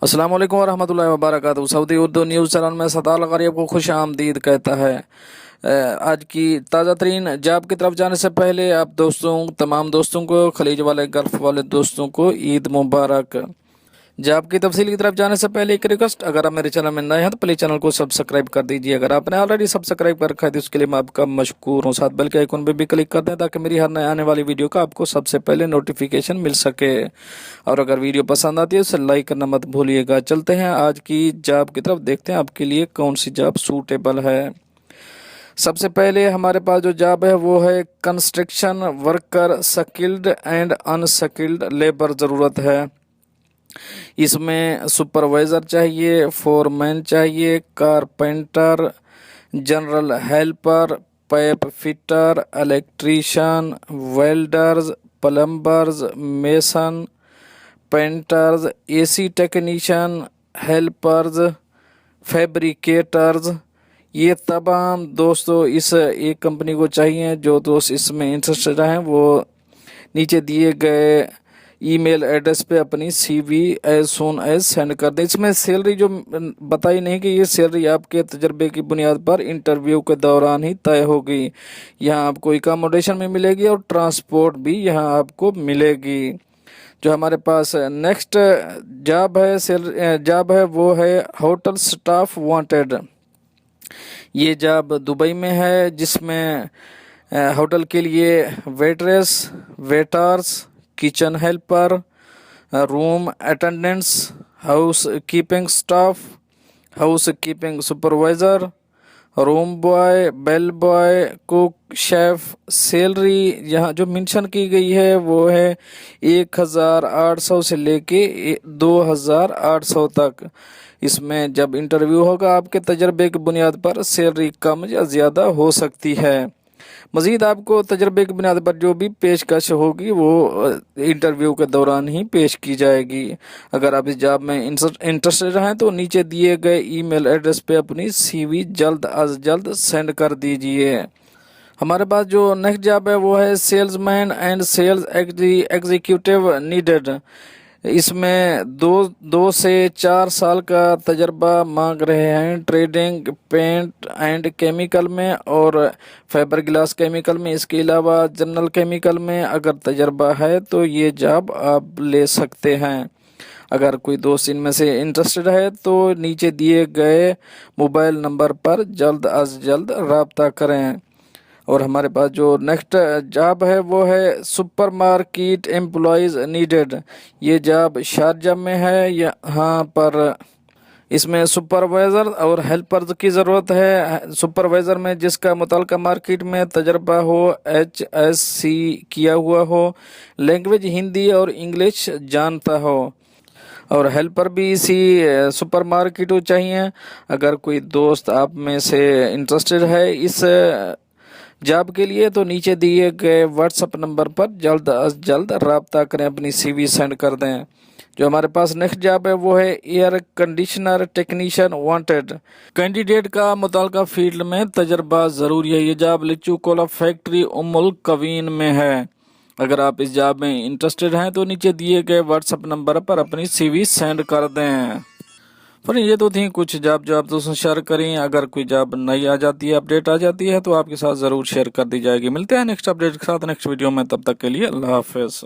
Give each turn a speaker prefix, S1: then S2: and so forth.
S1: अस्सलाम वालेकुम वरहमतुल्लाहि वबरकातुहू। सऊदी उर्दू न्यूज़ चैनल में सताल गरीब को खुश आमदीद कहता है। आज की ताज़ा तरीन जॉब की तरफ जाने से पहले आप तमाम दोस्तों को, खलीज वाले गल्फ़ वाले दोस्तों को ईद मुबारक। जॉब की तफसील की तरफ जाने से पहले एक रिक्वेस्ट, अगर आप मेरे चैनल में नए हैं तो प्लीज़ चैनल को सब्सक्राइब कर दीजिए। अगर आपने ऑलरेडी सब्सक्राइब कर रखा है तो उसके लिए मैं आपका मशकूर हूँ। साथ बेल के आइकन पे भी क्लिक कर दें ताकि मेरी हर नए आने वाली वीडियो का आपको सबसे पहले नोटिफिकेशन मिल सके। और अगर वीडियो पसंद आती है उसे लाइक करना मत भूलिएगा। चलते हैं आज की जॉब की तरफ, देखते हैं आपके लिए कौन सी जॉब सूटेबल है। सबसे पहले हमारे पास जो जॉब है वो है construction worker, skilled and unskilled labour ज़रूरत है। इसमें सुपरवाइज़र चाहिए, फोरमैन चाहिए, carpenter, general helper, pipe fitter, electrician, welders, plumbers, mason, painters, AC technician, helpers, fabricators. ये तमाम दोस्तों इस एक कंपनी को चाहिए। जो दोस्त इसमें इंटरेस्टेड हैं वो नीचे दिए गए ईमेल एड्रेस पे अपनी CV as soon as send कर दें। इसमें सैलरी जो बताई नहीं कि ये सैलरी आपके तजर्बे की बुनियाद पर इंटरव्यू के दौरान ही तय होगी। यहाँ आपको अकोमोडेशन में मिलेगी और ट्रांसपोर्ट भी यहाँ आपको मिलेगी। जो हमारे पास नेक्स्ट जॉब है वो है होटल स्टाफ वांटेड। ये जॉब दुबई में है, जिसमें होटल के लिए waitress, waiters, kitchen helper, room attendants, house keeping staff, house keeping supervisor, room boy, bell boy, cook, chef. Salary यहाँ जो मेंशन की गई है वो है 1800 से लेके 2800 तक। इसमें जब इंटरव्यू होगा आपके तजर्बे की बुनियाद पर सैलरी कम या ज़्यादा हो सकती है। मज़ीद आपको तजर्बे की बुनियाद पर जो भी पेशकश होगी वो इंटरव्यू के दौरान ही पेश की जाएगी। अगर आप इस जॉब में इंटरेस्टेड हैं तो नीचे दिए गए ईमेल एड्रेस पे अपनी सीवी जल्द अज जल्द सेंड कर दीजिए। हमारे पास जो नेक्स्ट जॉब है वो है salesman and sales executive needed. इसमें दो से 4 साल का तजर्बा मांग रहे हैं। ट्रेडिंग, पेंट एंड केमिकल में और फाइबर ग्लास केमिकल में। इसके अलावा जनरल केमिकल में अगर तजर्बा है तो ये जॉब आप ले सकते हैं। अगर कोई दोस्त इनमें से इंटरेस्टेड है तो नीचे दिए गए मोबाइल नंबर पर जल्द अज जल्द रब्ता करें। और हमारे पास जो नेक्स्ट जॉब है वो है सुपर मार्केट एम्प्लॉयज़ नीडेड। ये जॉब शारजा में है। यहाँ पर इसमें सुपरवाइज़र और हेल्पर्स की ज़रूरत है। सुपरवाइज़र में जिसका मुतल्लिका मार्केट में तजर्बा हो, HSC किया हुआ हो, लैंग्वेज हिंदी और इंग्लिश जानता हो। और हेल्पर भी इसी सुपर मार्केट चाहिए। अगर कोई दोस्त आप में से इंटरेस्टेड है इस जॉब के लिए तो नीचे दिए गए व्हाट्सएप नंबर पर जल्द अज जल्द रब्ता करें, अपनी सीवी सेंड कर दें। जो हमारे पास नेक्स्ट जॉब है वो है air conditioner technician wanted. Candidate का मुतल्लिका फील्ड में तजर्बा ज़रूरी है। ये जॉब लिचू कोला फैक्ट्री उम्मुल कवीन में है। अगर आप इस जॉब में इंटरेस्टेड हैं तो नीचे दिए गए व्हाट्सएप नंबर पर अपनी सीवी सेंड कर दें। पर ये तो थी कुछ जॉब जो आप दोस्तों शेयर करें। अगर कोई जॉब नई आ जाती है, अपडेट आ जाती है तो आपके साथ ज़रूर शेयर कर दी जाएगी। मिलते हैं नेक्स्ट अपडेट के साथ नेक्स्ट वीडियो में, तब तक के लिए अल्लाह हाफ़िज़।